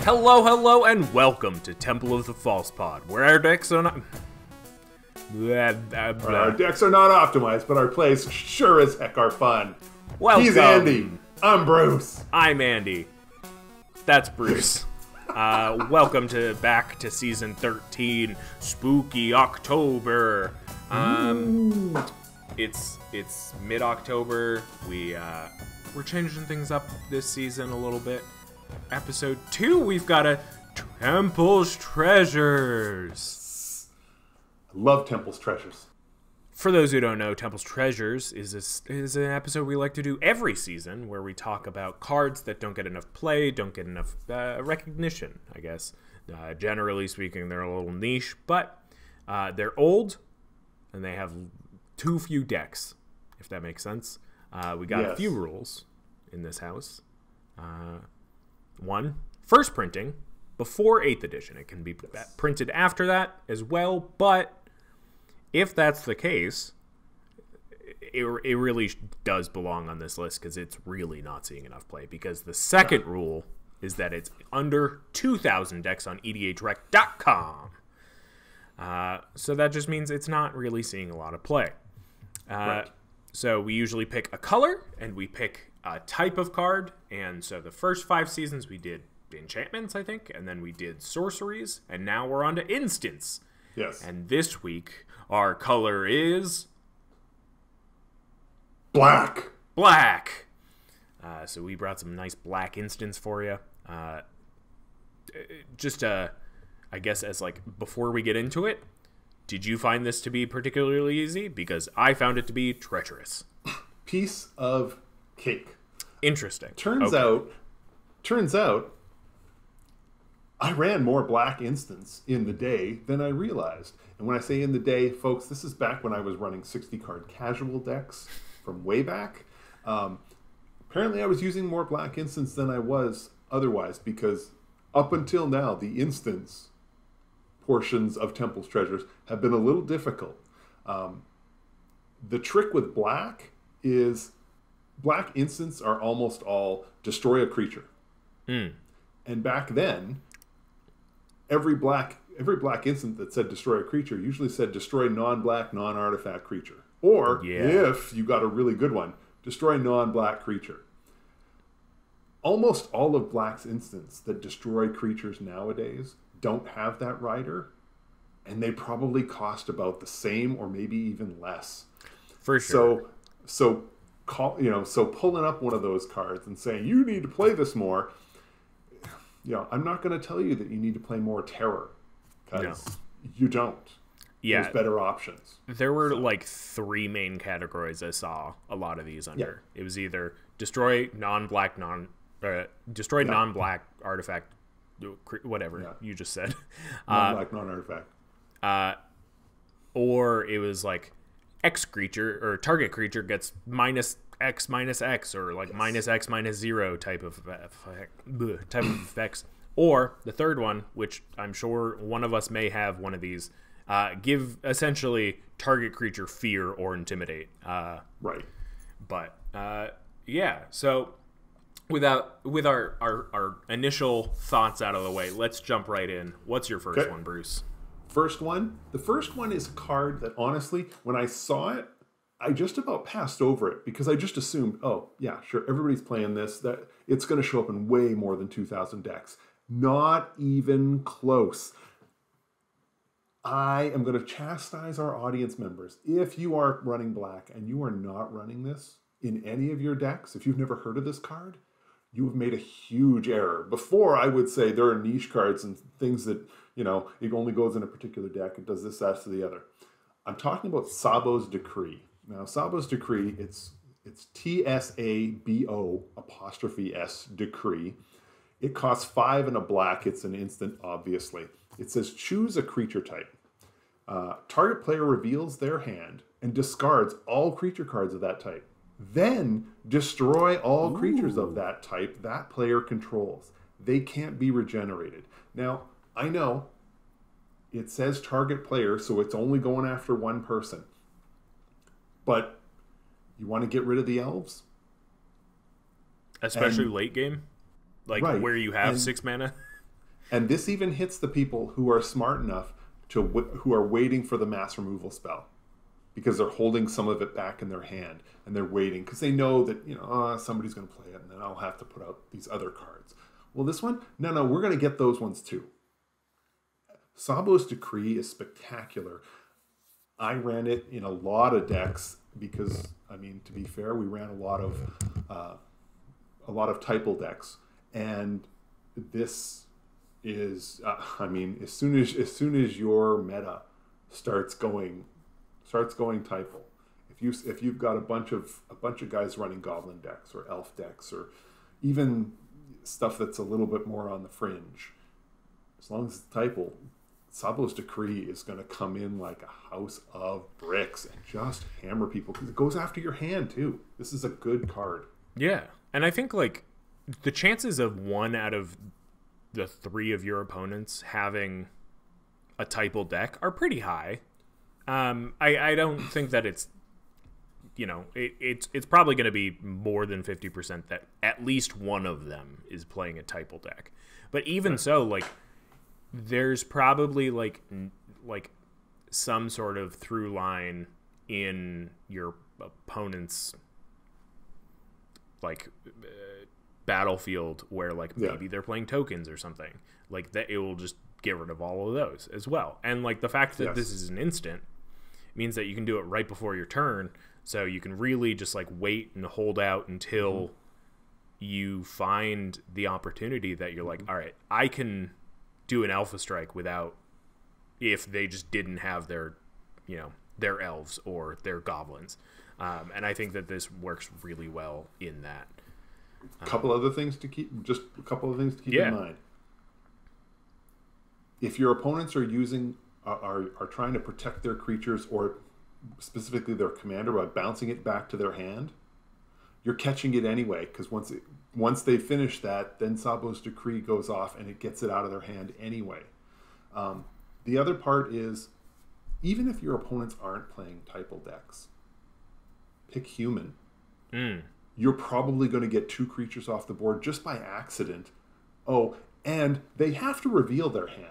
Hello, and welcome to Temple of the False Pod, where our decks are not... Our decks are not optimized, but our plays sure as heck are fun. Welcome. He's Andy. I'm Bruce. I'm Andy. That's Bruce. Welcome back to Season 13, Spooky October. It's mid-October. We're changing things up this season a little bit. Episode 2, we've got a Temple's Treasures. I love Temple's Treasures. For those who don't know, Temple's Treasures is an episode we like to do every season where we talk about cards that don't get enough play, don't get enough recognition, I guess. Generally speaking, they're a little niche, but they're old and they have too few decks, if that makes sense. We got a few rules in this house. One, first printing before 8th edition. It can be printed after that as well, but if that's the case, it really does belong on this list because it's really not seeing enough play. Because the second rule is that it's under 2,000 decks on edhrec.com. So that just means it's not really seeing a lot of play. Right. So we usually pick a color and we pick a type of card. And so the first 5 seasons we did enchantments, I think, and then we did sorceries, and now we're on to instants. Yes. And this week our color is black. Black. So we brought some nice black instants for you. I guess as like before we get into it, did you find this to be particularly easy? Because I found it to be treacherous. Piece of cake. Interesting. Turns out, I ran more black instants in the day than I realized. And when I say in the day, folks, this is back when I was running 60-card casual decks from way back. Apparently, I was using more black instants than I was otherwise, because up until now, the instants portions of Temple's Treasures have been a little difficult. The trick with black is black instants are almost all destroy a creature. And back then, every black instant that said destroy a creature usually said destroy non-black, non-artifact creature. Or, if you got a really good one, destroy non-black creature. Almost all of black's instants that destroy creatures nowadays don't have that rider, and they probably cost about the same or maybe even less. For sure. So pulling up one of those cards and saying you need to play this more, I'm not going to tell you that you need to play more terror, because you don't. Yeah, there's better options. There were like 3 main categories I saw a lot of these under. It was either destroy non-black artifact, whatever you just said, non-black non-artifact, or it was like X creature or target creature gets minus X, or like minus X, -0 type of effects. Or the third one, which I'm sure one of us may have one of these, give essentially target creature fear or intimidate. Right. But so with our initial thoughts out of the way, let's jump right in. What's your first one, Bruce? The first one is a card that, honestly, when I saw it, I just about passed over it because I just assumed, oh, yeah, sure, everybody's playing this, that it's going to show up in way more than 2,000 decks. Not even close. I am going to chastise our audience members. If you are running black and you are not running this in any of your decks, if you've never heard of this card, you have made a huge error. Before, I would say there are niche cards and things that, it only goes in a particular deck. It does this, that, to the other. I'm talking about Sabo's Decree. Now, Sabo's Decree, it's TSABO''S Decree. It costs 5 and a black. It's an instant, obviously. It says choose a creature type. Target player reveals their hand and discards all creature cards of that type. Then destroy all creatures of that type that player controls. They can't be regenerated. Now, I know it says target player, so it's only going after one person. But you want to get rid of the elves? Especially late game? Like where you have 6 mana? And this even hits the people who are smart enough who are waiting for the mass removal spell, because they're holding some of it back in their hand and they're waiting because they know that, somebody's going to play it and then I'll have to put out these other cards. Well, this one, no, we're going to get those ones too. Sabo's Decree is spectacular. I ran it in a lot of decks because, to be fair, we ran a lot of typal decks, and this is, as soon as your meta starts going typal, if you've got a bunch of guys running goblin decks or elf decks or even stuff that's a little bit more on the fringe, as long as it's typal, Sabo's Decree is going to come in like a house of bricks and just hammer people because it goes after your hand too. This is a good card. Yeah, and I think like the chances of 1 out of the 3 of your opponents having a typal deck are pretty high. I don't think that it's, it's probably going to be more than 50% that at least one of them is playing a typal deck. But even so, like, there's probably like some sort of through line in your opponent's like battlefield where like maybe they're playing tokens or something like that. It will just get rid of all of those as well. And like the fact that this is an instant means that you can do it right before your turn, so you can really just like wait and hold out until you find the opportunity that you're like, all right, I can do an alpha strike without, if they just didn't have their elves or their goblins. And I think that this works really well in that. A couple other things to keep in mind. If your opponents are trying to protect their creatures or specifically their commander by bouncing it back to their hand, you're catching it anyway, because once they finish that, then Sabo's Decree goes off and it gets it out of their hand anyway. The other part is, even if your opponents aren't playing typal decks, pick human. You're probably going to get 2 creatures off the board just by accident. Oh, and they have to reveal their hand.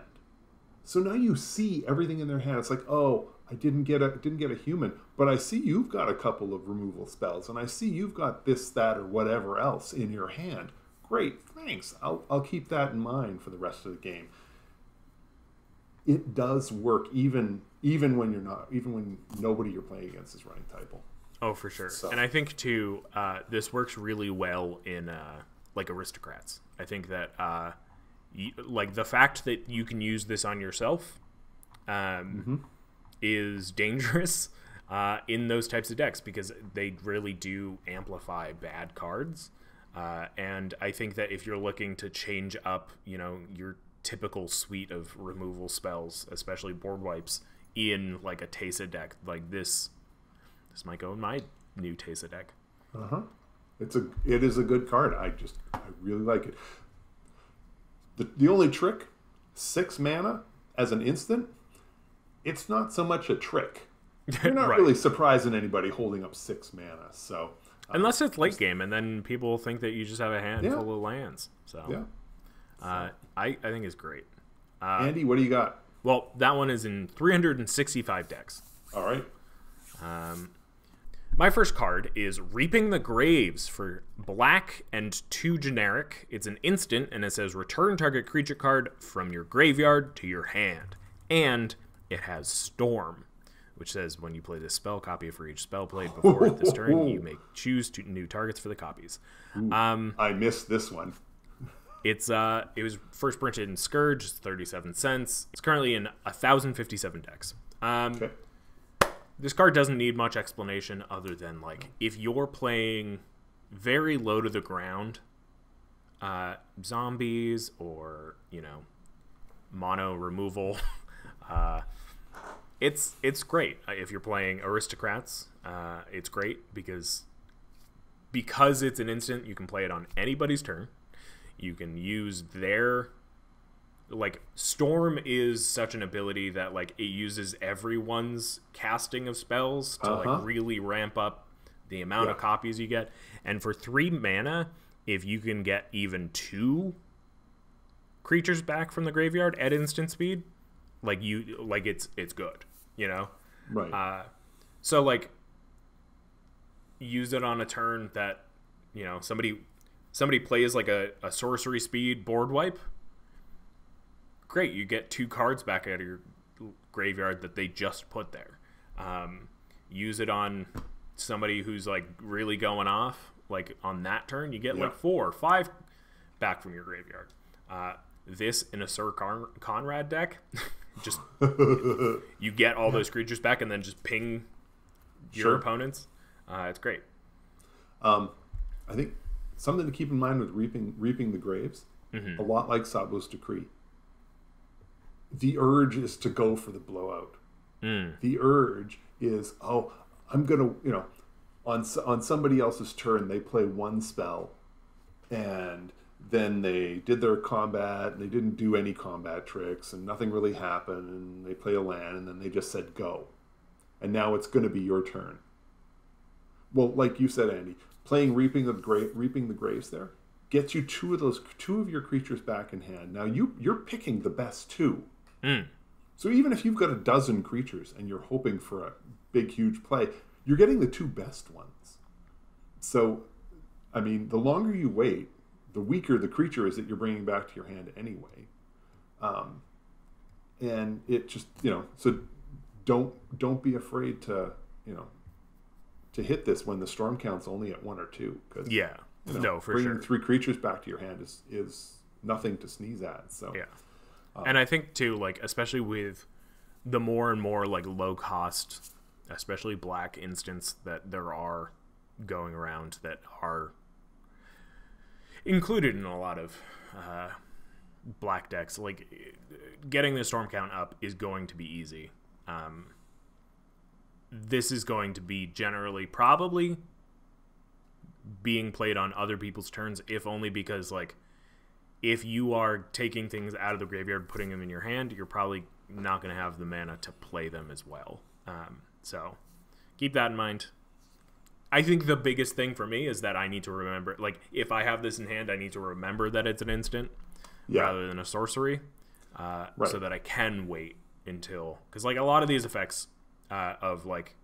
So now you see everything in their hand. It's like, oh, I didn't get a human, but I see you've got a couple of removal spells, and I see you've got this, that, or whatever else in your hand. Great, thanks. I'll keep that in mind for the rest of the game. It does work even when nobody you're playing against is running typal. Oh, for sure. So. And I think too, this works really well in like aristocrats. I think that like the fact that you can use this on yourself is dangerous in those types of decks, because they really do amplify bad cards. And I think that if you're looking to change up, your typical suite of removal spells, especially board wipes, in like a Teysa deck, like this might go in my new Teysa deck. It is a good card. I really like it. The only trick, 6 mana as an instant, it's not so much a trick. You're not really surprising anybody holding up 6 mana. So unless it's late game, and then people think that you just have a hand full of lands. So I think it's great. Andy, what do you got? Well, that one is in 365 decks. All right. My first card is Reaping the Graves for black and 2 generic. It's an instant, and it says return target creature card from your graveyard to your hand. And it has Storm, which says when you play this spell, copy it for each spell played before this turn. You may choose 2 new targets for the copies. I missed this one. It was first printed in Scourge. It's 37 cents. It's currently in 1,057 decks. Okay. This card doesn't need much explanation other than, like, if you're playing very low to the ground zombies or, mono removal, it's great. If you're playing aristocrats, it's great because it's an instant, you can play it on anybody's turn. You can use their... Like, Storm is such an ability that, like, it uses everyone's casting of spells to, like, really ramp up the amount of copies you get. And for 3 mana, if you can get even 2 creatures back from the graveyard at instant speed, like it's good, you know? Right. So like use it on a turn that, you know, somebody plays like a sorcery speed board wipe. Great, you get 2 cards back out of your graveyard that they just put there. Use it on somebody who's like really going off, like on that turn, you get like 4 or 5 back from your graveyard. This in a Sir Conrad deck, just you get all those creatures back and then just ping your opponents. It's great. I think something to keep in mind with reaping the graves, a lot like Sabo's Decree. The urge is to go for the blowout. The urge is, I'm gonna, you know, on somebody else's turn they play 1 spell, and then they did their combat and they didn't do any combat tricks and nothing really happened, and they play a land and then they just said go, and now it's going to be your turn. Well, like you said, Andy, playing reaping the graves there gets you 2 of your creatures back in hand. Now you're picking the best 2. So even if you've got a dozen creatures and you're hoping for a big, huge play, you're getting the 2 best ones. So, I mean, the longer you wait, the weaker the creature is that you're bringing back to your hand anyway. And it just, you know, so don't be afraid to, you know, to hit this when the storm count's only at 1 or 2. Cause, you know, for bringing sure. 3 creatures back to your hand is nothing to sneeze at. So yeah. And I think too, like, especially with the more and more like low cost, especially black instants that there are going around that are included in a lot of black decks, like getting the storm count up is going to be easy. This is going to be generally probably being played on other people's turns, if only because, like, if you are taking things out of the graveyard, putting them in your hand, you're probably not going to have the mana to play them as well. So keep that in mind. I think the biggest thing for me is that I need to remember, like, if I have this in hand, I need to remember that it's an instant rather than a sorcery, so that I can wait until, because like a lot of these effects of like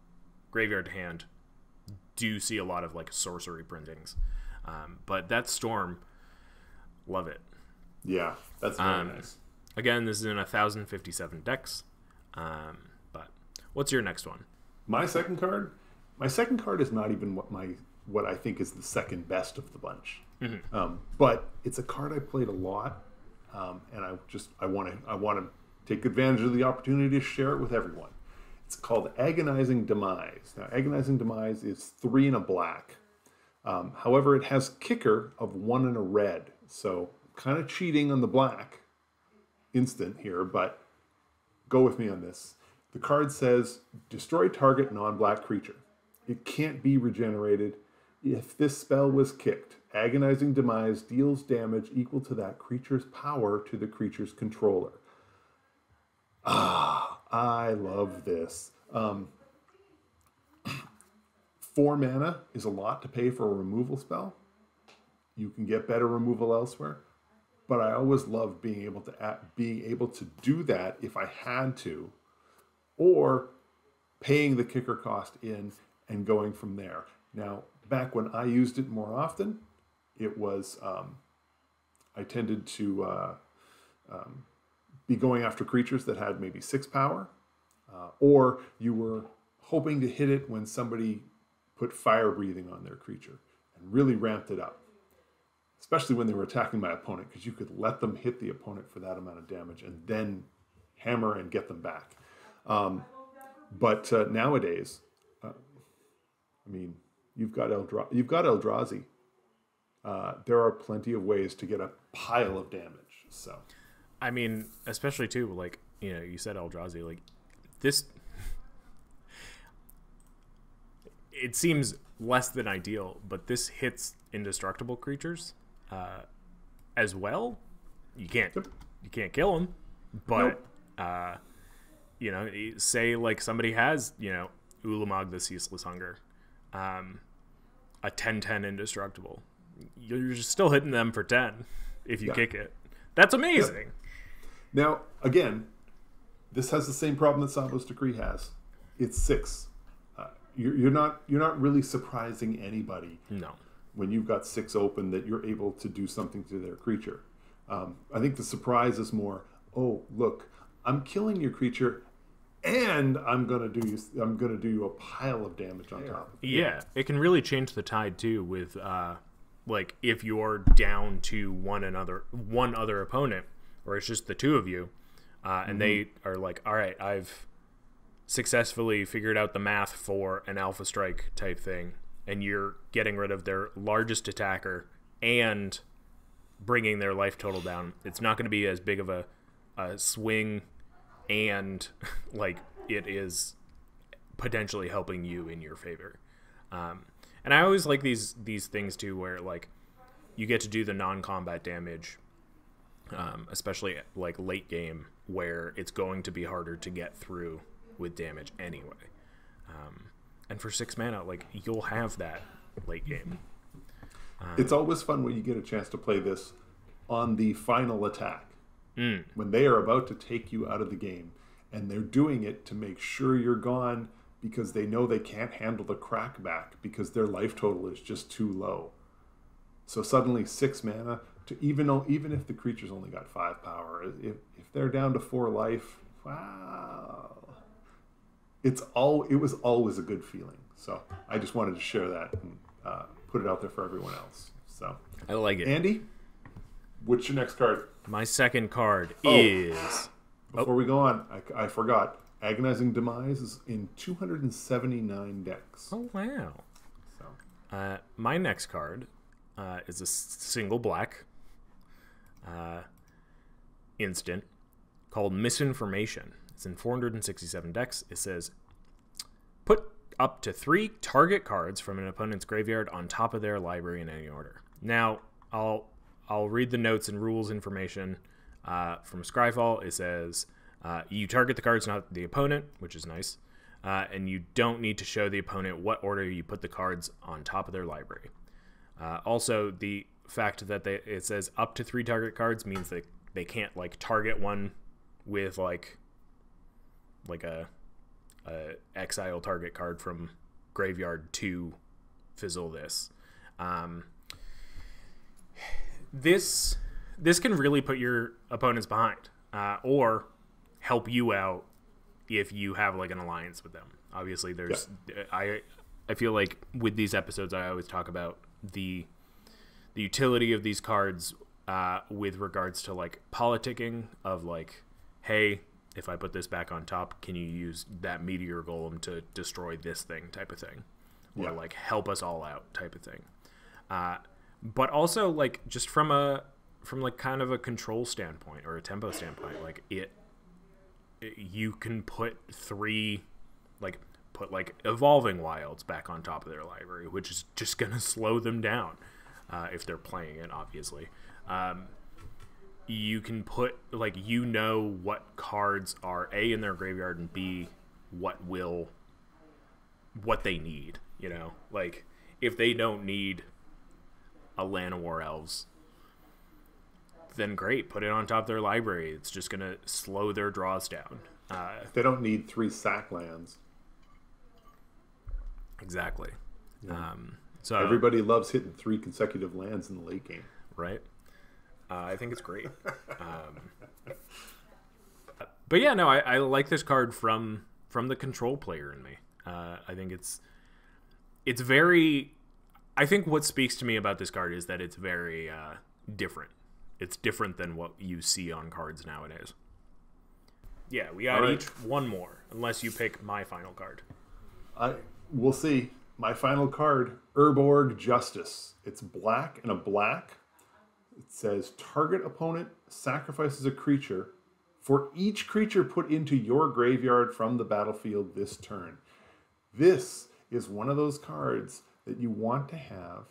graveyard to hand do see a lot of like sorcery printings, but that storm, love it. Yeah, that's very nice. Again, this is in 1,057 decks. But what's your next one? My second card is not even what I think is the second best of the bunch. But it's a card I played a lot, and I want to take advantage of the opportunity to share it with everyone. It's called Agonizing Demise. Now, Agonizing Demise is 3 and a black. However, it has kicker of 1 and a red, so kind of cheating on the black instant here, but go with me on this. The card says, destroy target non-black creature. It can't be regenerated. If this spell was kicked, Agonizing Demise deals damage equal to that creature's power to the creature's controller. I love this. 4 mana is a lot to pay for a removal spell. You can get better removal elsewhere. But I always love being able to do that if I had to, or paying the kicker cost in and going from there. Now, back when I used it more often, it was I tended to be going after creatures that had maybe 6 power, or you were hoping to hit it when somebody put fire breathing on their creature and really ramped it up. Especially when they were attacking my opponent, because you could let them hit the opponent for that amount of damage and then hammer and get them back. But nowadays, I mean, you've got Eldrazi. There are plenty of ways to get a pile of damage. So, I mean, especially too, like, you know, you said Eldrazi, like this. It seems less than ideal, but this hits indestructible creatures as well. You can't kill them, but you know, say like somebody has, you know, Ulamog the Ceaseless Hunger, a 10/10 indestructible. You're still hitting them for 10 if you kick it. That's amazing. Yep. Now, again, this has the same problem that Sabo's Decree has. It's 6. You're not really surprising anybody. No. When you've got 6 open, that you're able to do something to their creature. I think the surprise is more, oh, look, I'm killing your creature, and I'm gonna do you a pile of damage on top. Yeah, it can really change the tide too. With like if you're down to one other opponent, or it's just the two of you, and they are like, all right, I've successfully figured out the math for an Alpha Strike type thing, and you're getting rid of their largest attacker and bringing their life total down. It's not going to be as big of a swing, and like it is potentially helping you in your favor. And I always like these things too, where like you get to do the non-combat damage, especially like late game, where it's going to be harder to get through with damage anyway. And for 6 mana, like you'll have that late game. It's always fun when you get a chance to play this on the final attack. When they are about to take you out of the game, and they're doing it to make sure you're gone because they know they can't handle the crackback because their life total is just too low. So suddenly 6 mana, to even if the creature's only got 5 power, if they're down to 4 life, wow. It was always a good feeling. So I just wanted to share that and put it out there for everyone else. So I like it. Andy, what's your next card? My second card is... Before we go on, I forgot. Agonizing Demise is in 279 decks. Oh, wow. So. My next card is a single black instant called Misinformation. It's in 467 decks. It says, put up to 3 target cards from an opponent's graveyard on top of their library in any order. Now, I'll read the notes and rules information from Scryfall. It says, you target the cards, not the opponent, which is nice. And you don't need to show the opponent what order you put the cards on top of their library. Also, the fact that it says up to 3 target cards means that they can't like target one with like a exile target card from graveyard to fizzle this. This can really put your opponents behind, or help you out if you have like an alliance with them. Obviously, there's I feel like with these episodes, I always talk about the utility of these cards with regards to like politicking of like, hey, if I put this back on top, can you use that meteor golem to destroy this thing type of thing, or like help us all out type of thing. But also like just from like kind of a control standpoint or a tempo standpoint, like you can put 3 put Evolving Wilds back on top of their library, which is just gonna slow them down if they're playing it, obviously. You can put what cards are A in their graveyard and B what they need, like if they don't need a Land of War Elves, then great, put it on top of their library. It's just gonna slow their draws down. They don't need 3 sack lands. Exactly. Yeah. So everybody loves hitting 3 consecutive lands in the late game, right? I think it's great. But yeah, no, I like this card from the control player in me. I think it's very. I think what speaks to me about this card is that it's very different. It's different than what you see on cards nowadays. Yeah, we got each one more, unless you pick my final card. We'll see. My final card, Urborg Justice. It's black and a black. It says, target opponent sacrifices a creature. For each creature put into your graveyard from the battlefield this turn. This is one of those cards that you want to have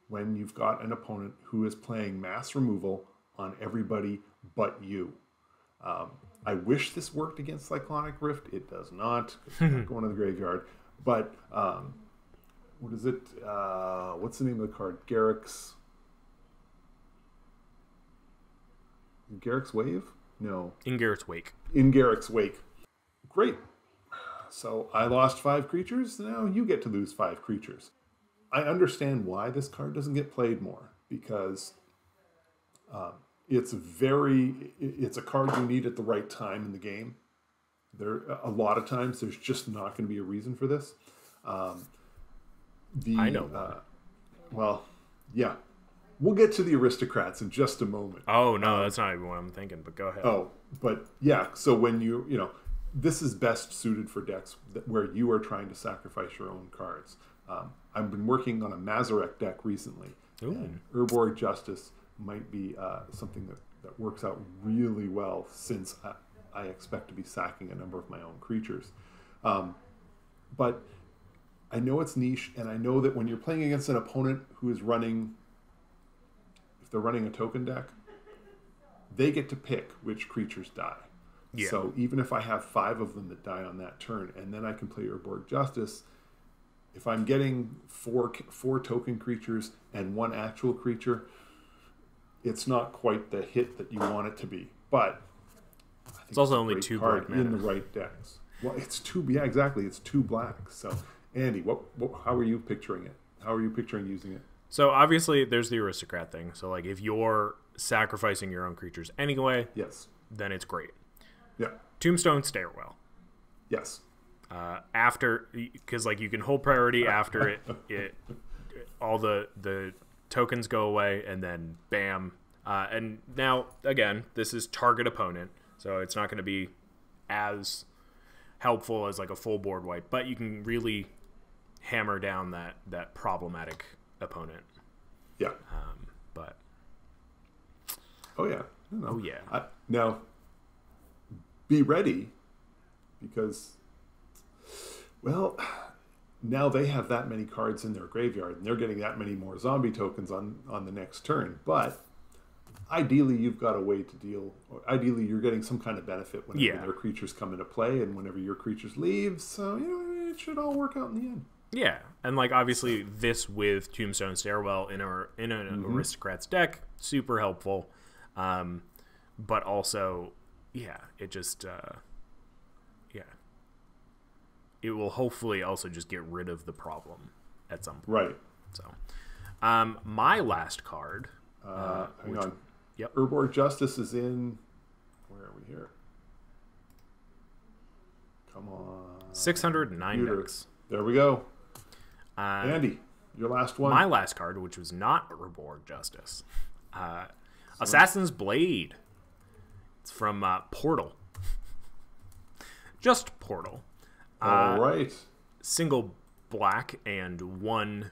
when you've got an opponent who is playing mass removal on everybody but you. I wish this worked against Cyclonic Rift. It does not. It's not going to the graveyard. But what is it? What's the name of the card? Garrick's Wave? No. In Garrett's Wake. In Garrick's Wake. Great. So I lost 5 creatures. Now you get to lose 5 creatures. I understand why this card doesn't get played more, because it's a card you need at the right time in the game. A lot of times there's just not going to be a reason for this. I know. Well, yeah. We'll get to the aristocrats in just a moment. Oh, no, that's not even what I'm thinking, but go ahead. Oh, but yeah, so when this is best suited for decks where you are trying to sacrifice your own cards. I've been working on a Mazarek deck recently. Ooh. And Urborg Justice might be something that works out really well, since I expect to be sacking a number of my own creatures. But I know it's niche, and I know that when you're playing against an opponent who is running, if they're running a token deck, they get to pick which creatures die. Yeah. So even if I have 5 of them that die on that turn, and then I can play Urborg Justice, if I'm getting four token creatures and 1 actual creature, it's not quite the hit that you want it to be. But I think it's also only 2 black mana in the right decks. Well, it's 2. Yeah, exactly. It's 2 black. So, Andy, how are you picturing it? How are you picturing using it? So obviously, there's the aristocrat thing. So like, if you're sacrificing your own creatures anyway, yes, then it's great. Yeah. Tombstone Stairwell. Yes. After, because like you can hold priority after it all the tokens go away, and then bam. And now again, this is target opponent, so it's not going to be as helpful as like a full board wipe, but you can really hammer down that problematic opponent. Yeah. But oh yeah. Oh yeah. Now be ready, because well, now they have that many cards in their graveyard, and they're getting that many more zombie tokens on the next turn. But ideally, you've got a way to deal. Ideally, you're getting some kind of benefit whenever their creatures come into play, and whenever your creatures leave. So it should all work out in the end. Yeah, and like obviously this with Tombstone Stairwell in an aristocrats deck, super helpful. But also, it just it will hopefully also just get rid of the problem at some point. Right. So, my last card. Hang on. Yep. Urborg Justice is in. Where are we here? Come on. 609 decks. There we go. Andy, your last one. My last card, which was not Urborg Justice. Assassin's Blade. It's from Portal. Just Portal. All right. Single black and 1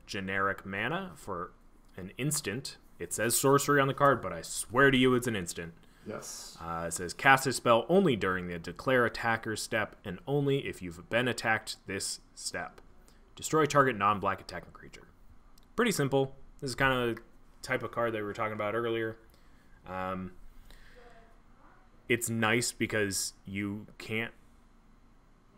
generic mana for an instant. It says sorcery on the card, but I swear to you it's an instant. Yes. It says cast a spell only during the declare attacker's step, and only if you've been attacked this step. Destroy target non-black attacking creature. Pretty simple. This is kind of the type of card that we were talking about earlier. It's nice because you can't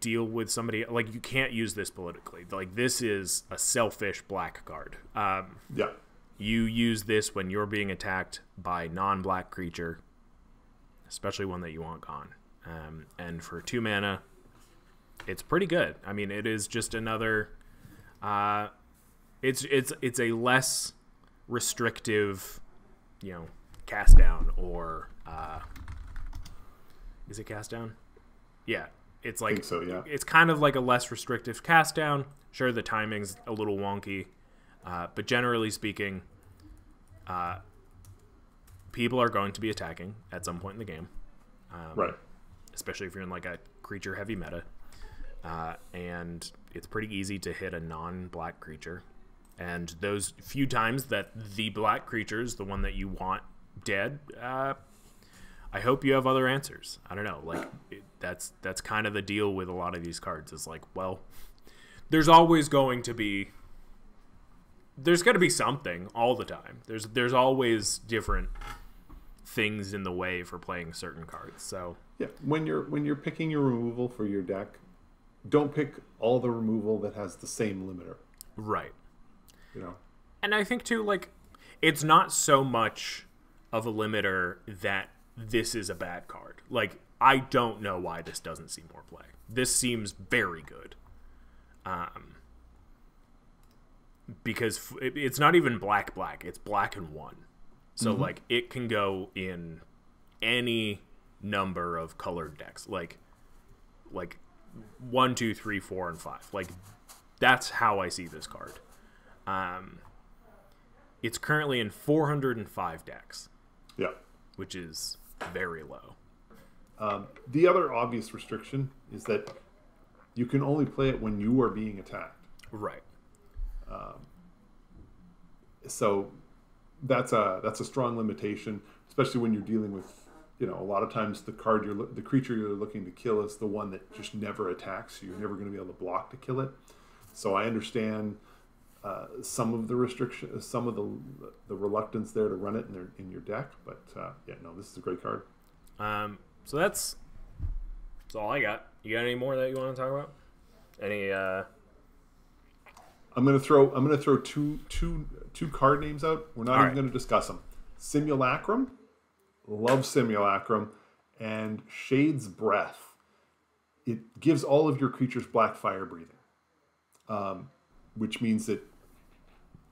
deal with somebody, like you can't use this politically. Like this is a selfish black card. Yeah. You use this when you're being attacked by non-black creature, especially one that you want gone. And for 2 mana, it's pretty good. I mean, it is just another. It's a less restrictive, cast down or. Is it cast down? Yeah. It's like, I think so, yeah. It's kind of like a less restrictive cast down. Sure, the timing's a little wonky, but generally speaking, people are going to be attacking at some point in the game, right? Especially if you're in like a creature heavy meta, and it's pretty easy to hit a non-black creature. And those few times that the black creature is the one that you want dead, I hope you have other answers. I don't know. Like that's kind of the deal with a lot of these cards. Is like, well, there's going to be something all the time. There's always different things in the way for playing certain cards. So yeah, when you're picking your removal for your deck, don't pick all the removal that has the same limiter. Right. You know. And I think too, like, it's not so much of a limiter that this is a bad card. Like, I don't know why this doesn't see more play. This seems very good. Because it's not even black, it's black and 1. So, like, it can go in any number of colored decks. Like 1, 2, 3, 4, and 5. Like, that's how I see this card. It's currently in 405 decks. Yeah. Which is very low. The other obvious restriction is that you can only play it when you are being attacked. Right. So that's a strong limitation, especially when you're dealing with, a lot of times the creature you're looking to kill is the one that just never attacks. So you're never going to be able to block to kill it. So I understand some of the restriction, some of the reluctance there to run it in your deck, but this is a great card. So that's all I got. You got any more that you want to talk about? Any? I'm gonna throw two card names out. We're not even gonna discuss them. Simulacrum, love Simulacrum, and Shade's Breath. It gives all of your creatures black fire breathing, which means that,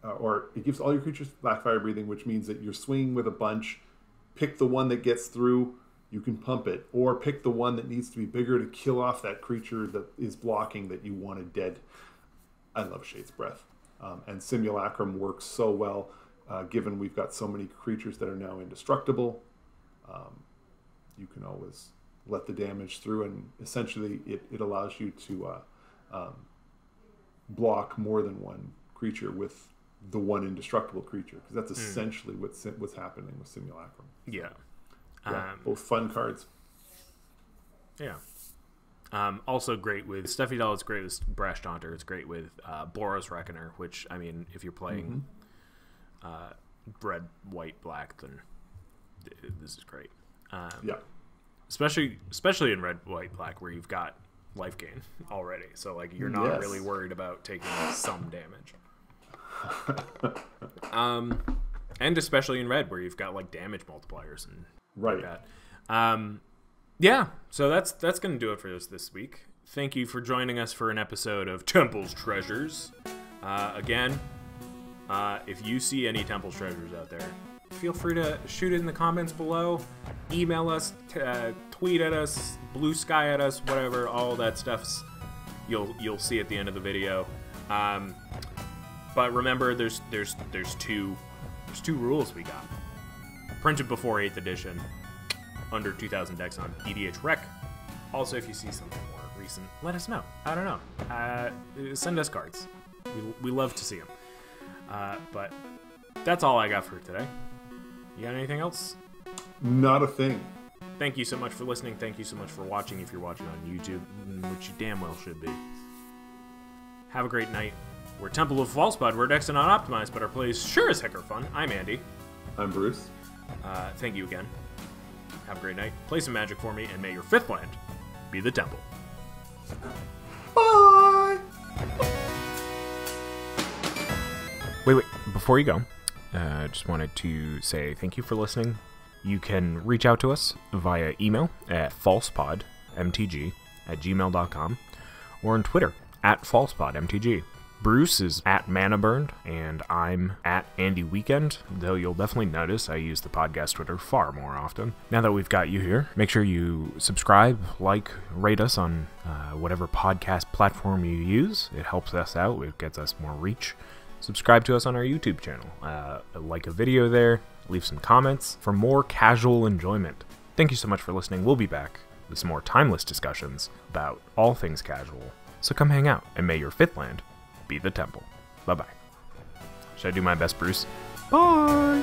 or it gives all your creatures black fire breathing, which means that you're swinging with a bunch. Pick the one that gets through. You can pump it, or pick the one that needs to be bigger to kill off that creature that is blocking that you wanted dead. I love Shade's Breath. And Simulacrum works so well, given we've got so many creatures that are now indestructible. You can always let the damage through, and essentially it allows you to block more than one creature with the one indestructible creature, because that's essentially what's happening with Simulacrum. Yeah. Both fun cards. Yeah. Also great with Stuffy Doll. It's great with Brash Taunter. It's great with Boros Reckoner, which, I mean, if you're playing red, white, black, then this is great. Especially in red, white, black, where you've got life gain already. So, like, you're not really worried about taking some damage. And especially in red, where you've got, like, damage multipliers and like that. Yeah, so that's going to do it for us this week. Thank you for joining us for an episode of Temple's Treasures. Again, if you see any Temple's Treasures out there, feel free to shoot it in the comments below, email us, tweet at us, blue sky at us, whatever. All that stuff's you'll see at the end of the video. But remember, there's two rules we got. Printed before 8th edition. Under 2,000 decks on EDH Rec. Also, if you see something more recent, let us know. I don't know. Send us cards. We love to see them. But that's all I got for today. You got anything else? Not a thing. Thank you so much for listening. Thank you so much for watching if you're watching on YouTube, which you damn well should be. Have a great night. We're Temple of Falsepod. We're decks are not optimized, but our plays sure as heck are fun. I'm Andy. I'm Bruce. Thank you again. Have a great night. Play some Magic for me, and may your 5th land be the Temple. Bye! Wait. Before you go, I just wanted to say thank you for listening. You can reach out to us via email at falsepodmtg@gmail.com or on Twitter @falsepodmtg. Bruce is @ManaBurned, and I'm @AndyWeekend, though you'll definitely notice I use the podcast Twitter far more often. Now that we've got you here, make sure you subscribe, like, rate us on whatever podcast platform you use. It helps us out. It gets us more reach. Subscribe to us on our YouTube channel. Like a video there. Leave some comments for more casual enjoyment. Thank you so much for listening. We'll be back with some more timeless discussions about all things casual. So come hang out, and may your 5th land be the Temple. Bye-bye. Should I do my best, Bruce? Bye!